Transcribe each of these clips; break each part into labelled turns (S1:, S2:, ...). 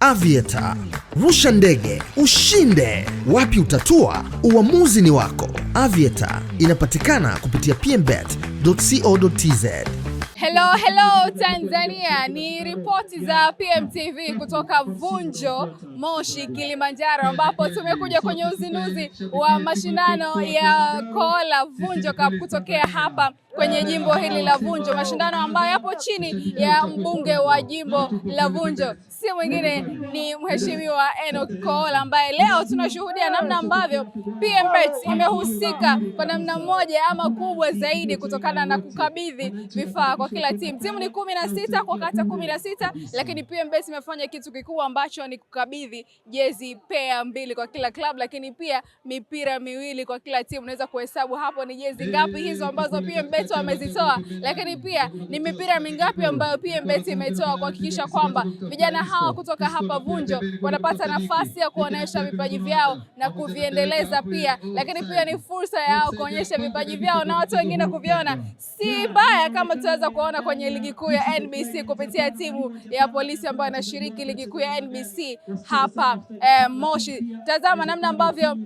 S1: Aviator. Rusha ndege, ushinde. Wapi utatua? Uamuzi ni wako. Aviator inapatikana kupitia pmbet.co.tz.
S2: Hello Tanzania, ni ripoti za PMTV kutoka Vunjo, Moshi, Kilimanjaro, ambapo tumekuja kwenye uzinduzi wa mashindano ya Kola Vunjo Cup kutokea hapa kwenye jimbo hili la Vunjo, mashindano ambayo yapo chini ya mbunge wa jimbo la Vunjo, si mwingine ni Mheshimiwa Enoch Kola, ambaye leo tunashuhudia namna ambavyo PMbet imehusika kwa namna moja ama kubwa zaidi kutokana na kukabidhi vifaa kwa kila timu. Timu ni 16 kwa kata 16, lakini PMbet imefanya kitu kikubwa ambacho ni kukabidhi jezi pair 2 kwa kila club, lakini pia mipira 2 kwa kila timu. Unaweza kuhesabu hapo ni jezi ngapi hizo ambazo PMbet wamezitoa, lakini pia ni mipira mingapi ambayo PMbet imetoa kuhakikisha kwamba vijana hawa kutoka hapa Vunjo wanapata nafasi ya kuonesha vipaji vyao na kuviendeleza pia, lakini pia ni fursa yao kuonyesha vipaji vyao na watu wengine kuviona. Si mbaya kama tutaweza kuona kwenye ligi kuu ya NBC kupitia timu ya Polisi ambayo inashiriki ligi kuu ya NBC hapa Moshi. Tazama namna ambavyo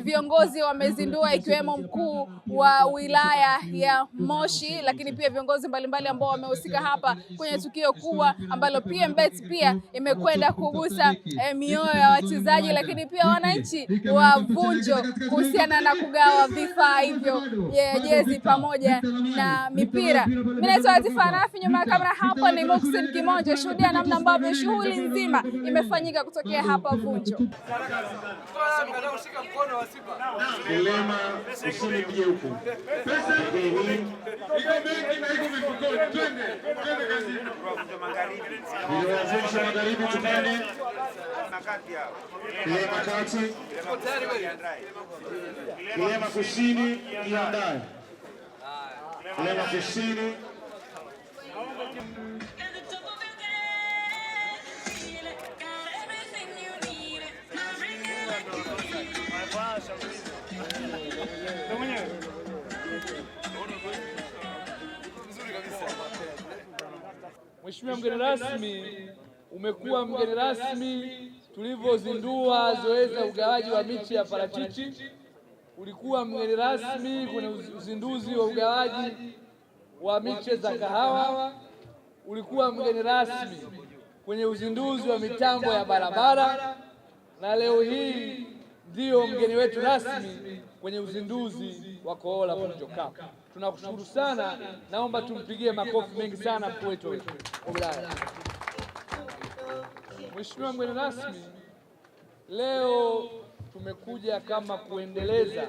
S2: viongozi wamezindua, ikiwemo mkuu wa wilaya ya Moshi, lakini pia viongozi mbalimbali ambao wamehusika hapa kwenye tukio kubwa ambalo PMbet pia imekwenda kugusa mioyo ya wachezaji, lakini pia wananchi wa Vunjo kuhusiana na kugawa vifaa hivyo, jezi pamoja na mipira. Mimi naitwa Latifa Nafi, nyuma ya kamera hapo ni Muhsin Kimonjo. Shuhudia namna ambavyo shughuli nzima imefanyika kutokea hapa Vunjo.
S3: Kilema usini mje huku. Viliwazisha magharibi tupande. Kilema kati. Kilema kusini jiandae. Kilema kusini.
S4: Mheshimiwa mgeni rasmi, umekuwa mgeni rasmi tulivyozindua zoezi la ugawaji wa miche ya parachichi. Ulikuwa mgeni rasmi kwenye uzinduzi wa ugawaji wa miche za kahawa. Ulikuwa mgeni rasmi kwenye uzinduzi wa mitambo ya barabara, na leo hii ndio mgeni wetu rasmi kwenye uzinduzi wa Kola Vunjo Cup. Tunakushukuru sana, naomba tumpigie makofi mengi sana mkuu wetu wa wilaya. Mheshimiwa mgeni rasmi, leo tumekuja kama kuendeleza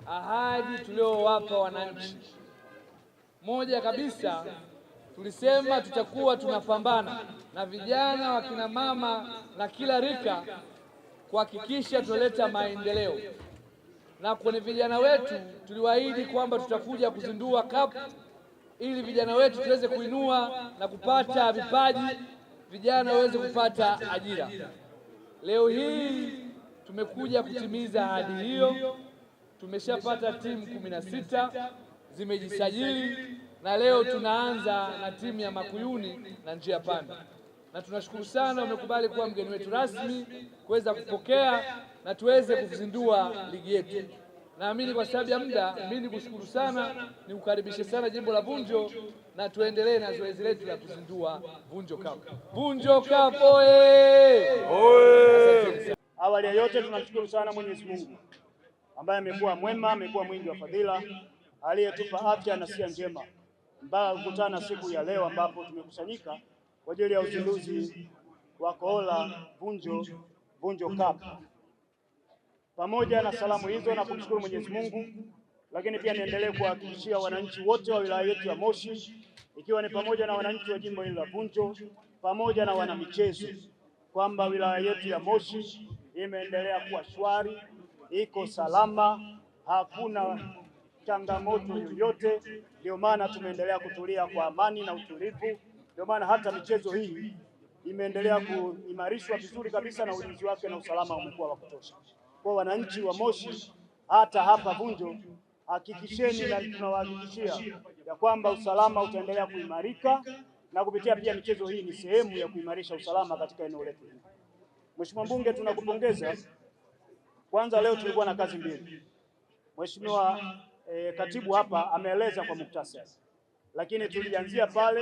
S4: ahadi tuliowapa wananchi. Moja kabisa, tulisema tutakuwa tunapambana na vijana, wakina mama na kila rika kuhakikisha tunaleta maendeleo. Na kwenye vijana wetu tuliwaahidi kwamba tutakuja kuzindua cup ili vijana wetu tuweze kuinua na kupata vipaji, vijana waweze kupata ajira. Leo hii tumekuja kutimiza ahadi hiyo. Tumeshapata timu 16 zimejisajili, na leo tunaanza na timu ya Makuyuni na Njia Panda. Na tunashukuru sana umekubali kuwa mgeni wetu rasmi kuweza kupokea na tuweze kuzindua ligi yetu. Naamini kwa sababu ya muda, mimi nikushukuru sana, nikukaribishe sana jimbo la Vunjo, na tuendelee na zoezi letu la kuzindua Vunjo Cup. Vunjo Cup oye! Oye!
S5: Awali ya yote tunamshukuru sana Mwenyezi Mungu ambaye amekuwa mwema, amekuwa mwingi wa fadhila, aliyetupa afya na sia njema mpaka kukutana siku ya leo ambapo tumekusanyika kwa ajili ya uzinduzi wa Kola Vunjo Cup. Pamoja na salamu hizo na kumshukuru Mwenyezi Mungu, lakini pia niendelee kuhakikishia wananchi wote wa wilaya yetu ya Moshi, ikiwa ni pamoja na wananchi wa jimbo hili la Vunjo pamoja na wanamichezo, kwamba wilaya yetu ya Moshi imeendelea kuwa shwari, iko salama, hakuna changamoto yoyote. Ndio maana tumeendelea kutulia kwa amani na utulivu. Ndio maana hata michezo hii imeendelea kuimarishwa vizuri kabisa, na ulinzi wake na usalama umekuwa wa kutosha. Kwa wananchi wa Moshi, hata hapa Vunjo, hakikisheni na tunawahakikishia ya kwamba usalama utaendelea kuimarika, na kupitia pia michezo hii ni sehemu ya kuimarisha usalama katika eneo letu. Mheshimiwa Mbunge, tunakupongeza. Kwanza leo tulikuwa na kazi mbili. Mheshimiwa Katibu hapa ameeleza kwa muktasari, lakini tulianzia pale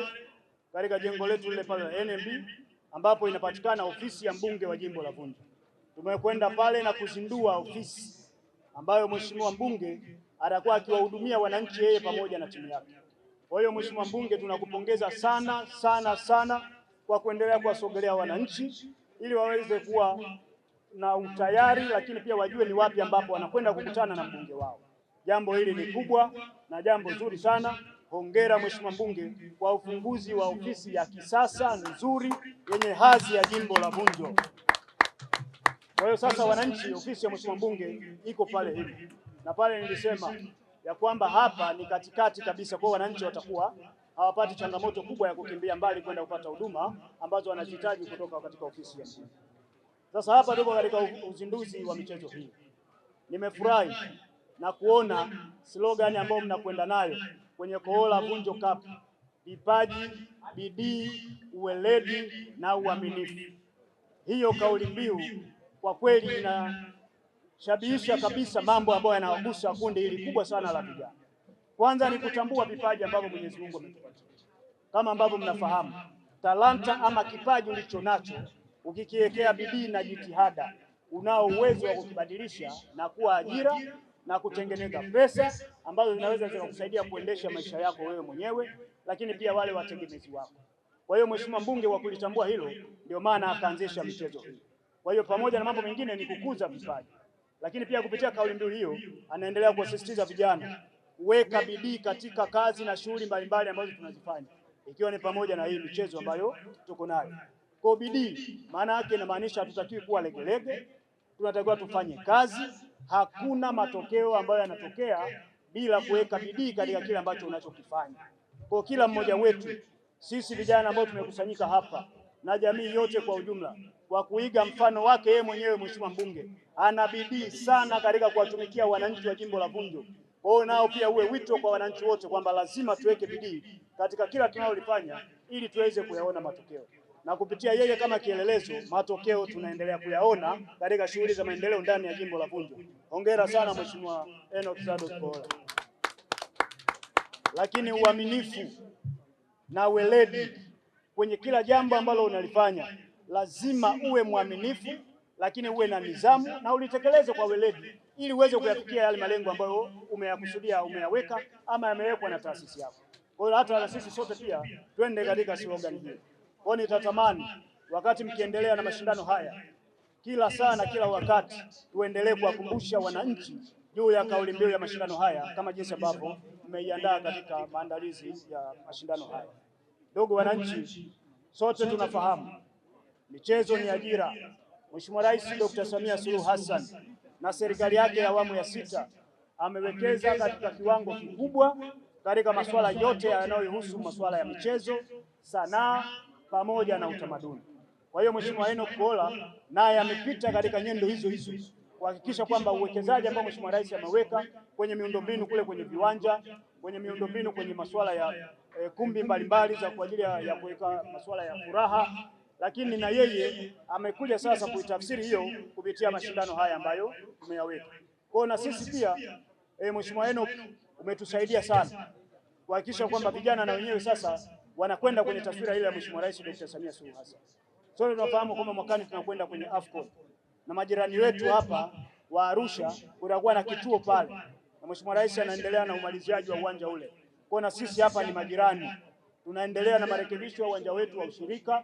S5: katika jengo letu lile pale la NMB ambapo inapatikana ofisi ya mbunge wa jimbo la Vunjo. Tumekwenda pale na kuzindua ofisi ambayo Mheshimiwa Mbunge atakuwa akiwahudumia wananchi yeye pamoja na timu yake. Kwa hiyo Mheshimiwa Mbunge, tunakupongeza sana sana sana kwa kuendelea kuwasogelea wananchi ili waweze kuwa na utayari, lakini pia wajue ni wapi ambapo wanakwenda kukutana na mbunge wao. Jambo hili ni kubwa na jambo zuri sana. Hongera Mheshimiwa Mbunge kwa ufunguzi wa ofisi ya kisasa nzuri yenye hadhi ya jimbo la Vunjo. Kwa hiyo sasa wananchi, ofisi ya Mheshimiwa Mbunge iko pale hivi, na pale nilisema ya kwamba hapa ni katikati kabisa, kwa wananchi watakuwa hawapati changamoto kubwa ya kukimbia mbali kwenda kupata huduma ambazo wanazihitaji kutoka katika ofisi ya mbunge. Sasa hapa tuko katika uzinduzi wa michezo hii. Nimefurahi na kuona slogan ambayo mnakwenda nayo kwenye Kohola Vunjo Cup: vipaji, bidii, uweledi na uaminifu. Hiyo kauli mbiu kwa kweli inashabihisha kabisa mambo ambayo yanawagusa kundi hili kubwa sana la vijana. Kwanza ni kutambua vipaji ambavyo Mwenyezi Mungu ametupatia. Kama ambavyo mnafahamu, talanta ama kipaji ulicho nacho ukikiwekea bidii na jitihada, unao uwezo wa kukibadilisha na kuwa ajira na kutengeneza pesa ambazo zinaweza zikakusaidia kuendesha maisha yako wewe mwenyewe, lakini pia wale wategemezi wako. Kwa hiyo Mheshimiwa Mbunge wa kulitambua hilo, ndio maana akaanzisha michezo hii. Kwa hiyo pamoja na mambo mengine ni kukuza vipaji, lakini pia kupitia kauli mbiu hiyo anaendelea kuwasisitiza vijana kuweka bidii katika kazi na shughuli mbalimbali ambazo tunazifanya, ikiwa ni pamoja na hii michezo ambayo tuko nayo. Kwa bidii maana yake inamaanisha hatutakiwi kuwa legelege, tunatakiwa tufanye kazi. Hakuna matokeo ambayo yanatokea bila kuweka bidii katika kile ambacho unachokifanya. Kwa kila mmoja wetu sisi vijana ambao tumekusanyika hapa na jamii yote kwa ujumla, kwa kuiga mfano wake yeye mwenyewe, Mheshimiwa Mbunge ana bidii sana katika kuwatumikia wananchi wa jimbo la Vunjo. Kwa hiyo nao pia uwe wito kwa wananchi wote kwamba lazima tuweke bidii katika kila tunalolifanya ili tuweze kuyaona matokeo, na kupitia yeye kama kielelezo, matokeo tunaendelea kuyaona katika shughuli za maendeleo ndani ya jimbo la Vunjo. Hongera sana Mheshimiwa Enoch Sadock Kohola. Lakini uaminifu na weledi kwenye kila jambo ambalo unalifanya, lazima uwe mwaminifu, lakini uwe na nidhamu na ulitekeleze kwa weledi ili uweze kuyafikia yale malengo ambayo umeyakusudia, umeyaweka ama yamewekwa na taasisi yako. Kwa hiyo hata sisi sote pia twende katika slogan hiyo. Kwa hiyo nitatamani wakati mkiendelea na mashindano haya, kila saa na kila wakati tuendelee kuwakumbusha wananchi juu ya kauli mbiu ya mashindano haya kama jinsi ambavyo mmeiandaa katika maandalizi ya mashindano haya. Ndugu wananchi, sote tunafahamu michezo ni ajira. Mheshimiwa Rais Dr. Samia Suluhu Hassan na serikali yake ya awamu ya 6 amewekeza katika kiwango kikubwa katika masuala yote yanayohusu masuala ya michezo, sanaa pamoja na utamaduni. Kwa hiyo Mheshimiwa Enoch Kohola naye amepita katika nyendo hizo hizo kuhakikisha kwamba uwekezaji ambao Mheshimiwa Rais ameweka kwenye miundombinu kule, kwenye viwanja, kwenye miundombinu, kwenye masuala ya kumbi mbalimbali za kwa ajili ya kuweka masuala ya furaha, lakini na yeye amekuja sasa kuitafsiri hiyo kupitia mashindano haya ambayo tumeyaweka. Kwa hiyo na sisi pia Mheshimiwa Enoch umetusaidia sana kuhakikisha kwamba vijana na wenyewe sasa wanakwenda kwenye taswira ile ya Mheshimiwa Rais Dr. Samia Suluhu Hassan. Sote tunafahamu kwamba mwakani tunakwenda kwenye AFCON na majirani wetu hapa wa Arusha kutakuwa na kituo pale, na Mheshimiwa Rais anaendelea na umaliziaji wa uwanja ule. Kwa na sisi hapa ni majirani, tunaendelea na marekebisho ya uwanja wetu wa ushirika,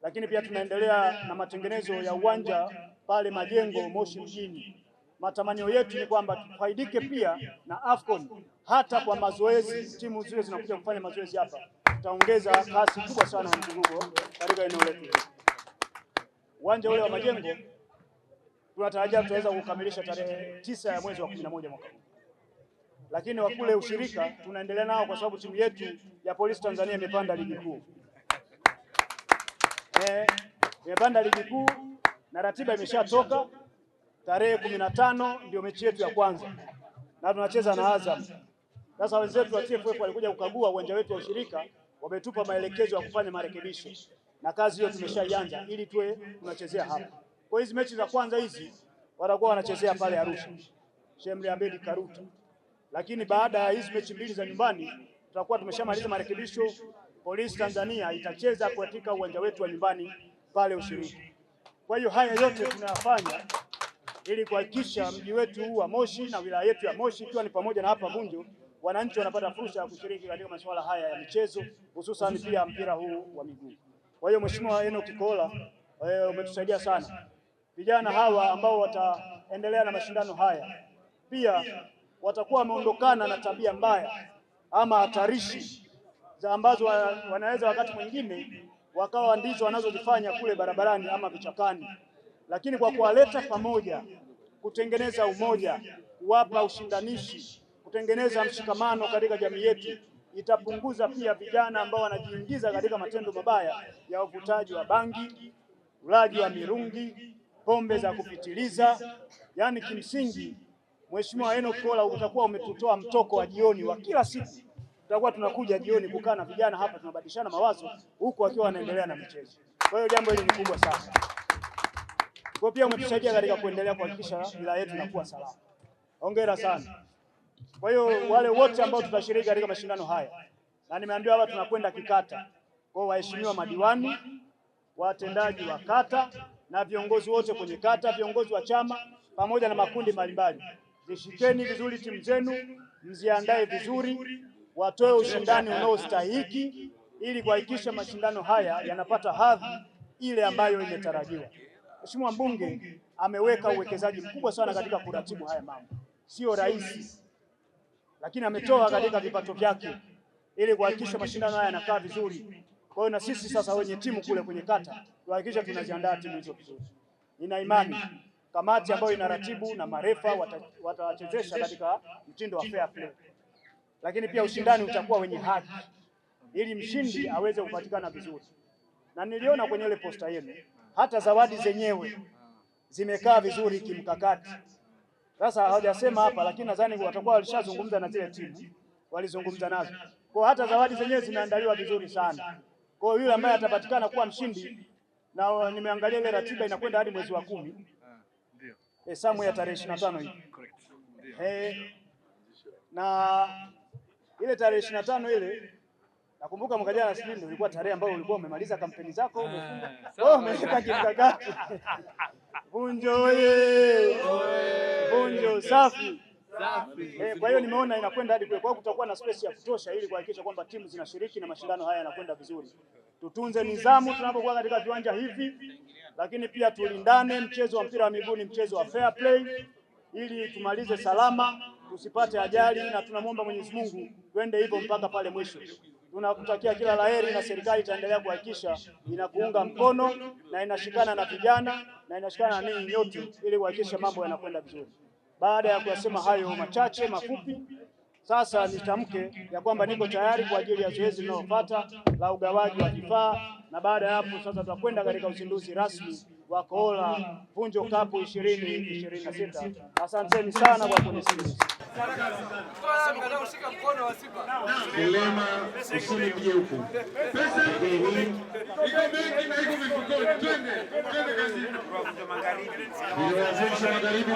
S5: lakini pia tunaendelea na matengenezo ya uwanja pale Majengo Moshi mjini. Matamanio yetu ni kwamba tufaidike pia na AFCON, hata kwa mazoezi, timu zile zinakuja kufanya mazoezi hapa, tutaongeza kasi kubwa sana ya mzunguko katika eneo letu. Uwanja ule wa Majengo tunatarajia tutaweza kukamilisha tarehe 9 ya mwezi wa 11 mwaka huu, lakini wa kule ushirika tunaendelea nao kwa sababu timu yetu ya Polisi Tanzania imepanda ligi kuu. Imepanda ligi kuu na ratiba imeshatoka. Tarehe 15 ndio mechi yetu ya kwanza na tunacheza na Azam. Sasa wenzetu wa TFF walikuja kukagua uwanja wetu wa ushirika, wametupa maelekezo ya kufanya marekebisho, na kazi hiyo tumeshaianza ili tuwe tunachezea hapa. Kwa hizi mechi za kwanza hizi watakuwa wanachezea pale Arusha, Sheikh Abeid Karuta, lakini baada ya hizi mechi mbili za nyumbani tutakuwa tumeshamaliza marekebisho. Polisi Tanzania itacheza katika uwanja wetu wa nyumbani pale Ushiriki. Kwa hiyo haya yote tunayafanya ili kuhakikisha mji wetu huu wa Moshi na wilaya yetu ya Moshi ikiwa ni pamoja na hapa Vunjo, wananchi wanapata fursa ya kushiriki katika masuala haya ya michezo, hususan pia mpira huu wa miguu. Kwa hiyo Mheshimiwa Enock Kola, umetusaidia sana. Vijana hawa ambao wataendelea na mashindano haya pia watakuwa wameondokana na tabia mbaya ama hatarishi za ambazo wanaweza wakati mwingine wakawa ndizo wanazozifanya kule barabarani ama vichakani, lakini kwa kuwaleta pamoja, kutengeneza umoja, kuwapa ushindanishi, kutengeneza mshikamano katika jamii yetu, itapunguza pia vijana ambao wanajiingiza katika matendo mabaya ya uvutaji wa bangi, ulaji wa mirungi, pombe za kupitiliza. Yaani kimsingi, Mheshimiwa Enock Kola, utakuwa umetutoa mtoko wa jioni wa kila siku. Tutakuwa tunakuja jioni kukaa na vijana hapa, tunabadilishana mawazo huku wakiwa wanaendelea na michezo. Kwa hiyo jambo hili ni kubwa sana. Kwa pia umetusaidia katika kuendelea kuhakikisha wilaya yetu inakuwa salama. Hongera sana. Kwa hiyo wale wote ambao tutashiriki katika mashindano haya, na nimeambiwa hapa tunakwenda kikata, kwa waheshimiwa madiwani, watendaji wa kata na viongozi wote kwenye kata, viongozi wa chama pamoja na makundi mbalimbali, zishikeni vizuri timu zenu, mziandae vizuri, watoe ushindani unaostahili ili kuhakikisha mashindano haya yanapata hadhi ile ambayo imetarajiwa. Mheshimiwa Mbunge ameweka uwekezaji mkubwa sana katika kuratibu haya mambo. Sio rahisi, lakini ametoa katika vipato vyake ili kuhakikisha mashindano haya yanakaa vizuri. Kwa hiyo na sisi sasa wenye timu kule kwenye kata tuhakikisha tunaziandaa timu hizo vizuri. Nina imani kamati ambayo inaratibu na marefa watawachezesha katika mtindo wa fair play, lakini pia ushindani utakuwa wenye haki ili mshindi aweze kupatikana vizuri. Na niliona kwenye ile posta yenu hata zawadi zenyewe zimekaa vizuri kimkakati. Sasa hawajasema hapa, lakini nadhani watakuwa walishazungumza na zile timu, walizungumza nazo. Kwa hata zawadi zenyewe zimeandaliwa vizuri sana. Kwa hiyo yule ambaye atapatikana kuwa mshindi, na nimeangalia ile ratiba inakwenda hadi mwezi wa 10. Samu ya tarehe 25 hii. Na ile tarehe 25 ile nakumbuka mwaka jana sisi ndio ilikuwa tarehe ambayo ulikuwa umemaliza kampeni zako, umefunga. Umeweka kimkakati. Vunjo oye! Vunjo safi. Kwa hiyo nimeona inakwenda hadi kule. Kwa hiyo kutakuwa na space ya kutosha ili kuhakikisha kwamba timu zinashiriki na mashindano haya yanakwenda vizuri. Tutunze nidhamu tunapokuwa katika viwanja hivi, lakini pia tulindane. Mchezo wa mpira wa miguu ni mchezo wa fair play ili tumalize salama, tusipate ajali, na tunamwomba Mwenyezi Mungu twende hivyo mpaka pale mwisho. Tunakutakia kila laheri, na serikali itaendelea kuhakikisha inakuunga mkono na inashikana na vijana na inashikana na ninyi nyote ili kuhakikisha mambo yanakwenda vizuri. Baada ya kuyasema hayo machache mafupi, sasa nitamke ya kwamba niko tayari kwa ajili ya zoezi linalofuata la ugawaji wa vifaa, na baada ya hapo sasa tutakwenda katika uzinduzi rasmi wa Kola Vunjo Cup 2026. Asanteni sana kwa kunisikiliza.
S3: Kilema usini mje huku. Pesa iko mengi na iko mifukoni. Twende kazini. Magharibi.